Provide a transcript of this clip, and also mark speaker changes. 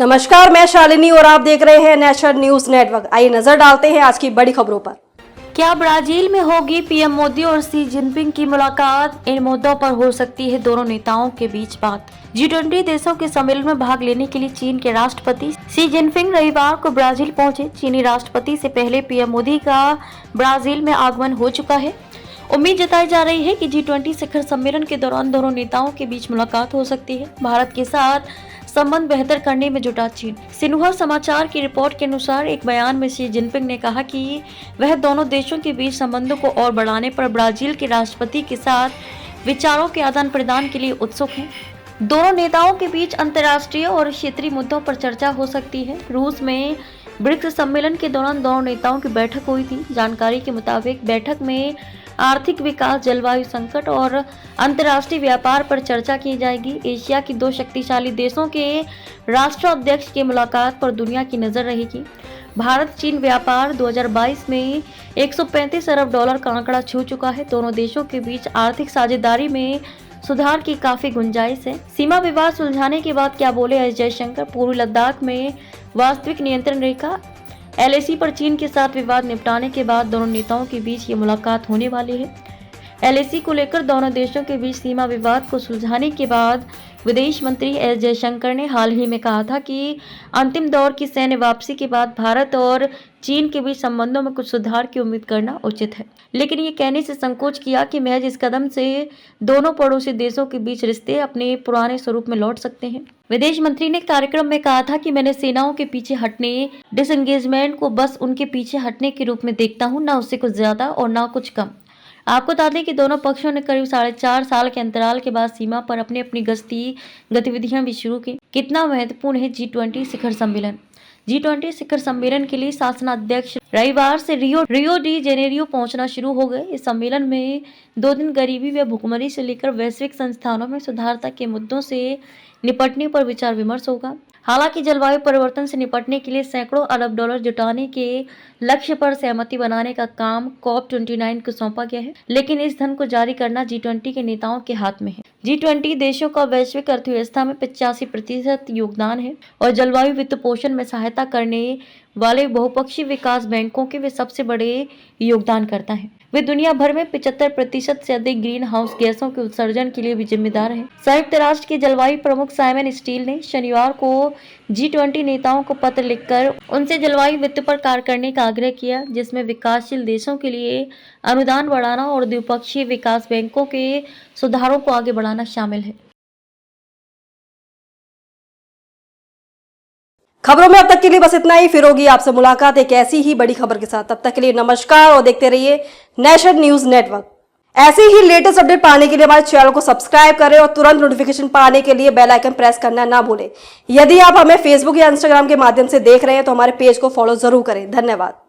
Speaker 1: नमस्कार, मैं शालिनी और आप देख रहे हैं नेशनल न्यूज नेटवर्क। आइए नजर डालते हैं आज की बड़ी खबरों पर।
Speaker 2: क्या ब्राजील में होगी पीएम मोदी और शी जिनपिंग की मुलाकात? इन मुद्दों पर हो सकती है दोनों नेताओं के बीच बात। G20 देशों के सम्मेलन में भाग लेने के लिए चीन के राष्ट्रपति शी जिनपिंग रविवार को ब्राजील पहुंचे। चीनी राष्ट्रपति से पहले पीएम मोदी का ब्राजील में आगमन हो चुका है। उम्मीद जताई जा रही है कि G20 शिखर सम्मेलन के दौरान दोनों नेताओं के बीच मुलाकात हो सकती है। भारत के साथ संबंध बेहतर करने में जुटा चीन। सिन्हुआ समाचार की रिपोर्ट के अनुसार एक बयान में शी जिनपिंग ने कहा कि वह दोनों देशों के बीच संबंधों को और बढ़ाने पर ब्राजील के राष्ट्रपति के साथ विचारों के आदान प्रदान के लिए उत्सुक हैं। दोनों नेताओं के बीच अंतर्राष्ट्रीय और क्षेत्रीय मुद्दों पर चर्चा हो सकती है। रूस में ब्रिक्स सम्मेलन के दौरान दोनों नेताओं की बैठक हुई थी। जानकारी के मुताबिक बैठक में आर्थिक विकास, जलवायु संकट और अंतर्राष्ट्रीय व्यापार पर चर्चा की जाएगी। एशिया के दो शक्तिशाली देशों के राष्ट्राध्यक्ष की मुलाकात पर दुनिया की नजर रहेगी। भारत चीन व्यापार 2022 में 135 अरब डॉलर का आंकड़ा छू चुका है। दोनों देशों के बीच आर्थिक साझेदारी में सुधार की काफी गुंजाइश है। सीमा विवाद सुलझाने के बाद क्या बोले एस जयशंकर? पूर्वी लद्दाख में वास्तविक नियंत्रण रेखा LAC पर चीन के साथ विवाद निपटाने के बाद दोनों नेताओं के बीच ये मुलाकात होने वाली है। LAC को लेकर दोनों देशों के बीच सीमा विवाद को सुलझाने के बाद विदेश मंत्री एस जयशंकर ने हाल ही में कहा था कि अंतिम दौर की सैन्य वापसी के बाद भारत और चीन के बीच संबंधों में कुछ सुधार की उम्मीद करना उचित है, लेकिन ये कहने से संकोच किया कि महज इस कदम से दोनों पड़ोसी देशों के बीच रिश्ते अपने पुराने स्वरूप में लौट सकते हैं। विदेश मंत्री ने कार्यक्रम में कहा था कि मैंने सेनाओं के पीछे हटने, डिसएंगेजमेंट को बस उनके पीछे हटने के रूप में देखता हूँ, न उससे कुछ ज्यादा और न कुछ कम। आपको बता दें कि दोनों पक्षों ने करीब 4.5 साल के अंतराल के बाद सीमा पर अपनी अपनी गश्ती गतिविधियां भी शुरू की। कितना महत्वपूर्ण है G20 शिखर सम्मेलन? G20 शिखर सम्मेलन के लिए शासनाध्यक्ष रविवार से रियो डी जेनेरियो पहुंचना शुरू हो गए। इस सम्मेलन में 2 दिन गरीबी व भुखमरी से लेकर वैश्विक संस्थानों में सुधार तक के मुद्दों से निपटने पर विचार विमर्श होगा। हालांकि जलवायु परिवर्तन से निपटने के लिए सैकड़ों अरब डॉलर जुटाने के लक्ष्य पर सहमति बनाने का काम COP29 को सौंपा गया है, लेकिन इस धन को जारी करना G20 के नेताओं के हाथ में है। G20 देशों का वैश्विक अर्थव्यवस्था में 85% योगदान है और जलवायु वित्त पोषण में सहायता करने वाले बहुपक्षीय विकास बैंकों के वे सबसे बड़े योगदानकर्ता हैं। वे दुनिया भर में 75% से अधिक ग्रीन हाउस गैसों के उत्सर्जन के लिए भी जिम्मेदार हैं। संयुक्त राष्ट्र के जलवायु प्रमुख साइमन स्टील ने शनिवार को G20 नेताओं को पत्र लिखकर उनसे जलवायु वित्त पर कार्य करने का आग्रह किया, जिसमें विकासशील देशों के लिए अनुदान बढ़ाना और द्विपक्षीय विकास बैंकों के सुधारों को आगे बढ़ाना शामिल है।
Speaker 1: खबरों में अब तक के लिए बस इतना ही। फिर होगी आपसे मुलाकात एक ऐसी ही बड़ी खबर के साथ। तब तक के लिए नमस्कार और देखते रहिए नेशनल न्यूज नेटवर्क। ऐसे ही लेटेस्ट अपडेट पाने के लिए हमारे चैनल को सब्सक्राइब करें और तुरंत नोटिफिकेशन पाने के लिए बेल आइकन प्रेस करना ना भूलें। यदि आप हमें फेसबुक या इंस्टाग्राम के माध्यम से देख रहे हैं तो हमारे पेज को फॉलो जरूर करें। धन्यवाद।